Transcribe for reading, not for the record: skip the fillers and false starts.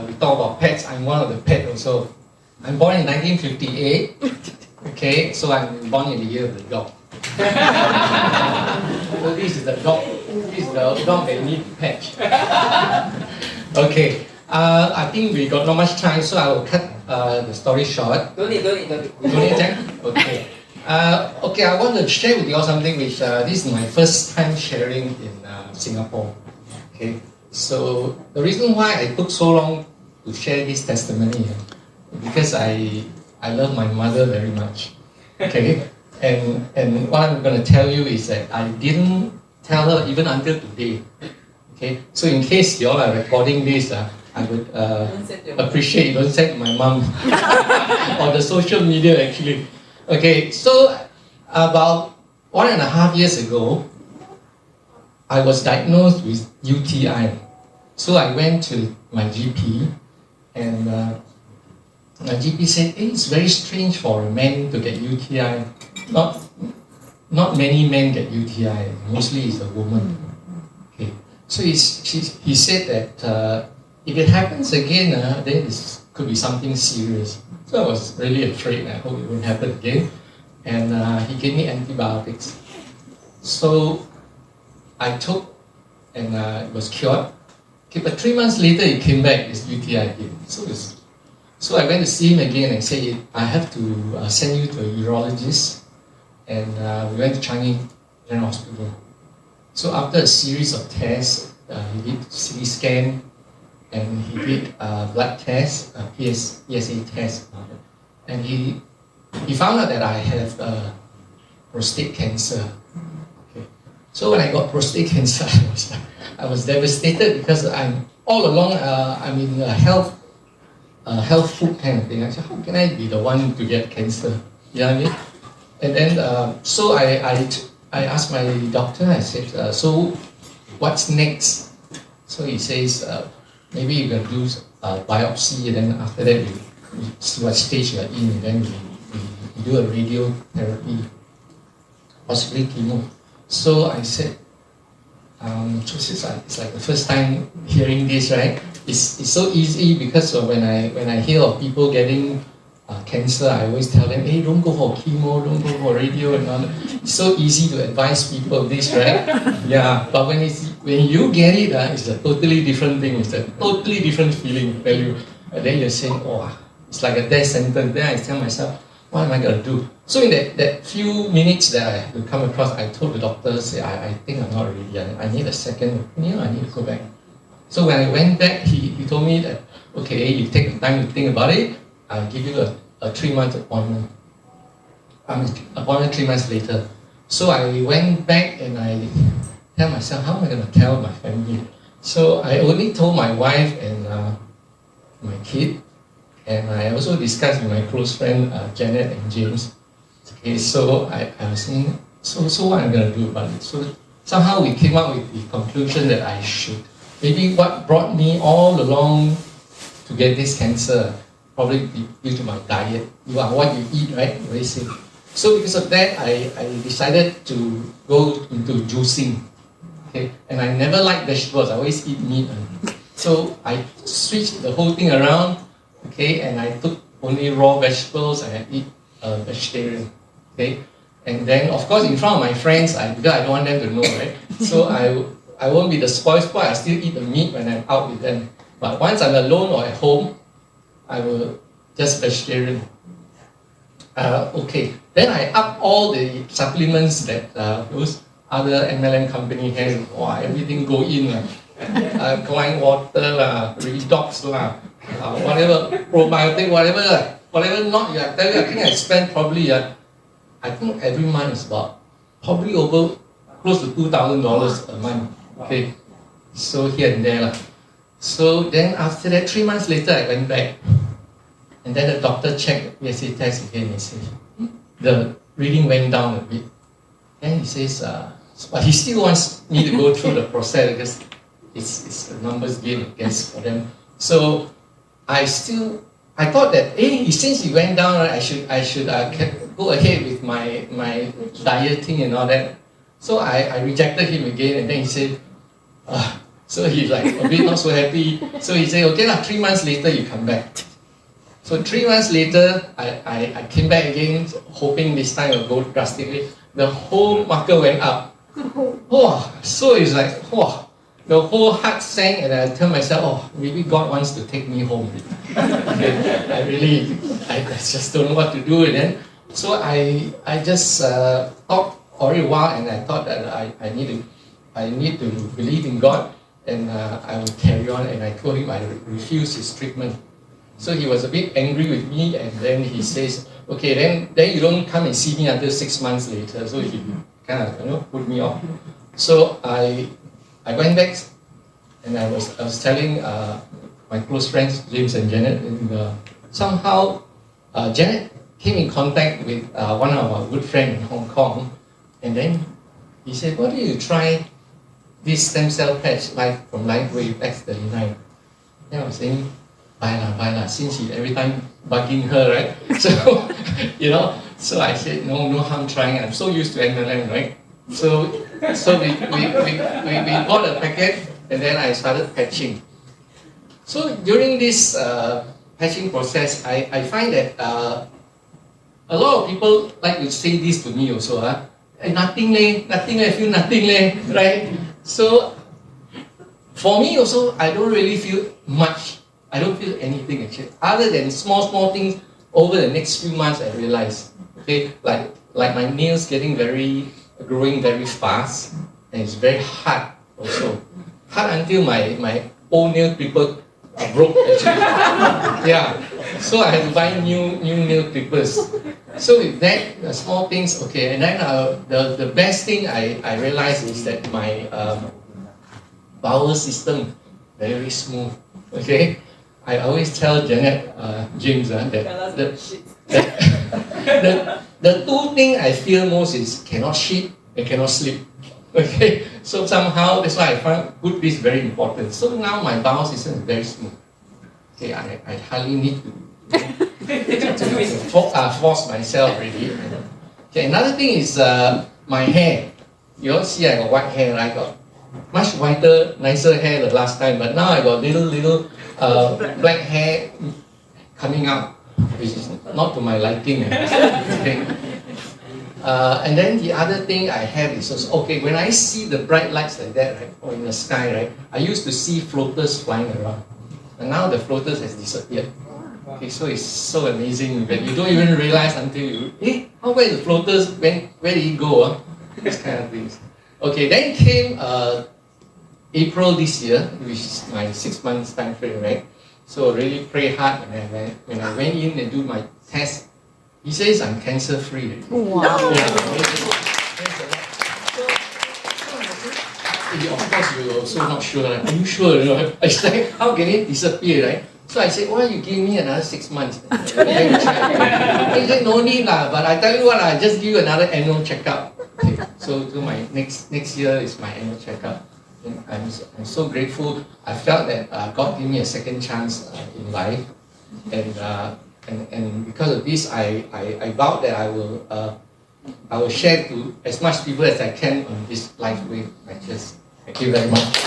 we talk about pets. I'm one of the pets also. I'm born in 1958. Okay, so I'm born in the year of the dog. So this is the dog. This is the dog that you need to pet. Okay. I think we got not much time, so I will cut the story short. Don't need. Don't need, Jack? Okay. Okay, I want to share with you all something which this is my first time sharing in Singapore. Okay, so the reason why I took so long to share this testimony because I love my mother very much. Okay, and what I'm going to tell you is that I didn't tell her even until today. Okay, so in case you all are recording this, I would appreciate you don't send my mom or the social media actually. Okay, so about 1.5 years ago, I was diagnosed with UTI. So I went to my GP, and my GP said, hey, it's very strange for a man to get UTI. Not many men get UTI, mostly it's a woman. Okay, so he said that if it happens again, then it could be something serious. So I was really afraid. I hope it won't happen again. And he gave me antibiotics. So I took, and it was cured. Okay, but 3 months later, it came back, it's UTI again. So I went to see him again and said, I have to send you to a urologist. And we went to Changi General Hospital. So after a series of tests, he did CT scan, and he did blood test, PSA test, and he found out that I have prostate cancer. Okay. So when I got prostate cancer, I was devastated because I'm all along I'm in a health food kind of thing. I said, how can I be the one to get cancer? You know what I mean? And then so I asked my doctor. I said, so what's next? So he says, maybe you can do a biopsy, and then after that we see what stage you're in, and then we do a radiotherapy, possibly chemo. So I said, it's like the first time hearing this, right? It's so easy because when I hear of people getting cancer, I always tell them, hey, don't go for chemo, don't go for radio and all that. It's so easy to advise people of this, right? Yeah, but when you get it, it's a totally different thing. It's a totally different feeling, tell you. And then you're saying, oh, it's like a death sentence. Then I tell myself, what am I going to do? So in that few minutes that I had to come across, I told the doctor, say, I think I'm not ready. I need a second opinion. I need to go back. So when I went back, he told me that, okay, you take the time to think about it. I'll give you a 3-month appointment. Appointment 3 months later. So I went back and I tell myself, how am I going to tell my family? So I only told my wife and my kid, and I also discussed with my close friend Janet and James. Okay, so I was saying, so what I'm going to do about it? So somehow we came up with the conclusion that I should. Maybe what brought me all along to get this cancer, probably due to my diet. You are what you eat, right? Very safe. So because of that, I decided to go into juicing. Okay, and I never liked vegetables. I always eat meat. So I switched the whole thing around. Okay, and I took only raw vegetables and I eat vegetarian. Okay, and then of course in front of my friends, because I don't want them to know, right? So I won't be the spoil sport. I still eat the meat when I'm out with them. But once I'm alone or at home, I will just vegetarian. Okay, then I up all the supplements that those other MLM company has. Wow, everything go in. Clean water, redox, whatever, probiotic, whatever not. I tell you, I think I spend probably, I think every month is about probably over close to $2,000 a month. Okay, so here and there. So then after that, 3 months later, I went back. And then the doctor checked the PSA test again. He said, the reading went down a bit. And he says, but he still wants me to go through the process because it's a numbers game, I guess, for them. So I thought that, hey, since he went down, I should go ahead with my dieting and all that. So I rejected him again, and then he said, So he's like a bit not so happy. So he said, okay lah, 3 months later you come back. So 3 months later, I came back again, hoping this time it will go drastically. The whole market went up. Oh, so it's like, oh, the whole heart sank, and I tell myself, oh, maybe God wants to take me home. I just don't know what to do. And then, so I just thought for a while, and I thought that I need to believe in God, and I will carry on. And I told him I refuse his treatment. So he was a bit angry with me, and then he says, okay, then you don't come and see me until 6 months later. So he kind of put me off. So I went back, and I was telling my close friends James and Janet, and somehow Janet came in contact with one of our good friends in Hong Kong, and then he said, "Why don't you try this stem cell patch from Lifewave X39?" Then I was saying, buy lah, since he every time bugging her, right? So, so I said, no harm trying. I'm so used to MLM, right? So we bought a packet, and then I started patching. So during this patching process, I find that a lot of people like to say this to me also. Nothing leh, I feel nothing leh, right? So for me also, I don't really feel much. I don't feel anything actually, other than small things. Over the next few months, I realized, okay, like my nails growing very fast, and it's very hard also. Hard until my old nail clipper broke actually. Yeah, so I had to buy new nail clippers. So with that, small things, okay, and then the best thing I realized is that my bowel system very smooth. Okay. I always tell Janet, James, that the two things I fear most is cannot shit and cannot sleep. Okay, so somehow that's why I find good is very important. So now my bowel system is very smooth. Okay, I hardly need to force myself really. Okay, another thing is my hair. You all see I got white hair. I got much whiter, nicer hair the last time, but now I got little black hair coming out, which is not to my liking. Okay. And then the other thing I have is also, okay, when I see the bright lights like that, right, or in the sky, right, I used to see floaters flying around, and now the floaters has disappeared. Okay, so it's so amazing that you don't even realize until you, hey, where the floaters, where did he go? These kind of things. Okay, then came April this year, which is my 6 months time frame, right? So really pray hard when I went in and do my test. He says I'm cancer free. Wow. Yeah, of course you're also not sure. Are you sure? I said, how can it disappear, right? So I said, why you give me another 6 months? He said, no need lah, but I tell you what, I just give you another annual checkup. Okay, so my next year is my annual checkup. And I'm so grateful. I felt that God gave me a second chance in life, and because of this, I vowed that I will share to as much people as I can on this Lifewave matches. Thank you very much.